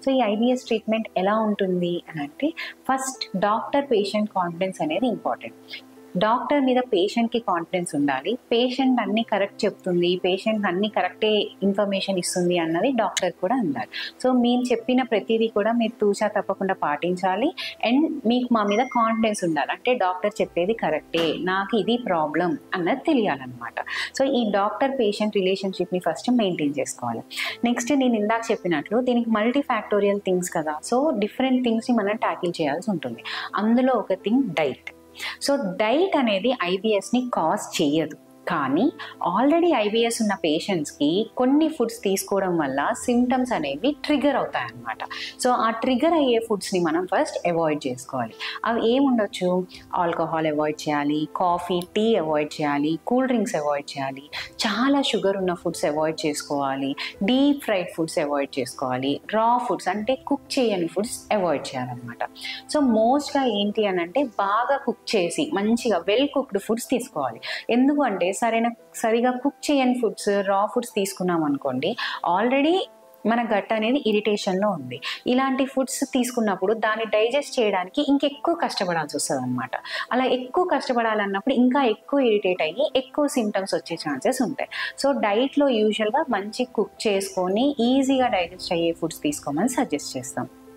So ఈ IBS treatment ఎలా ఉంటుంది అని అంటే, ఫస్ట్ డాక్టర్ పేషెంట్ కాన్ఫిడెన్స్ అనేది ఇంపార్టెంట్. డాక్టర్ మీద పేషెంట్కి కాన్ఫిడెన్స్ ఉండాలి. పేషెంట్ అన్నీ కరెక్ట్ చెప్తుంది, పేషెంట్ అన్నీ కరెక్టే ఇన్ఫర్మేషన్ ఇస్తుంది అన్నది డాక్టర్ కూడా ఉండాలి. సో మేము చెప్పిన ప్రతిదీ కూడా మీరు తూచా తప్పకుండా పాటించాలి. అండ్ మీకు మా మీద కాన్ఫిడెన్స్ ఉండాలి, అంటే డాక్టర్ చెప్పేది కరెక్టే, నాకు ఇది ప్రాబ్లం అన్నది తెలియాలన్నమాట. సో ఈ డాక్టర్ పేషెంట్ రిలేషన్షిప్ని ఫస్ట్ మెయింటైన్ చేసుకోవాలి. నెక్స్ట్ నేను ఇందాక చెప్పినట్లు దీనికి మల్టీ ఫ్యాక్టోరియల్ థింగ్స్ కదా, సో డిఫరెంట్ థింగ్స్ని మనం ట్యాకిల్ చేయాల్సి ఉంటుంది. అందులో ఒక థింగ్ డైట్. సో డైట్ అనేది ఐబిఎస్ని కాజ్ చేయదు, కానీ ఆల్రెడీ ఐబిఎస్ ఉన్న పేషెంట్స్కి కొన్ని ఫుడ్స్ తీసుకోవడం వల్ల సిమ్టమ్స్ అనేవి ట్రిగర్ అవుతాయి అన్నమాట. సో ఆ ట్రిగర్ అయ్యే ఫుడ్స్ని మనం ఫస్ట్ అవాయిడ్ చేసుకోవాలి. అవి ఏముండొచ్చు, ఆల్కహాల్ అవాయిడ్ చేయాలి, కాఫీ టీ అవాయిడ్ చేయాలి, కూల్ డ్రింక్స్ అవాయిడ్ చేయాలి, చాలా షుగర్ ఉన్న ఫుడ్స్ అవాయిడ్ చేసుకోవాలి, డీప్ ఫ్రైడ్ ఫుడ్స్ అవాయిడ్ చేసుకోవాలి, రా ఫుడ్స్ అంటే కుక్ చేయని ఫుడ్స్ అవాయిడ్ చేయాలన్నమాట. సో మోస్ట్గా ఏంటి అని అంటే బాగా కుక్ చేసి మంచిగా వెల్ కుక్డ్ ఫుడ్స్ తీసుకోవాలి. ఎందుకంటే సరిగా కుక్ చేయని ఫుడ్స్, రా ఫుడ్స్ తీసుకున్నాం అనుకోండి, ఆల్రెడీ మన గట్ అనేది ఇరిటేషన్లో ఉంది. ఇలాంటి ఫుడ్స్ తీసుకున్నప్పుడు దాన్ని డైజెస్ట్ చేయడానికి ఇంకెక్కువ కష్టపడాల్సి వస్తుంది అనమాట. అలా ఎక్కువ కష్టపడాలన్నప్పుడు ఇంకా ఎక్కువ ఇరిటేట్ అయ్యి ఎక్కువ సిమ్టమ్స్ వచ్చే ఛాన్సెస్ ఉంటాయి. సో డైట్లో యూజువల్గా మంచి కుక్ చేసుకొని ఈజీగా డైజెస్ట్ అయ్యే ఫుడ్స్ తీసుకోమని సజెస్ట్ చేస్తాం.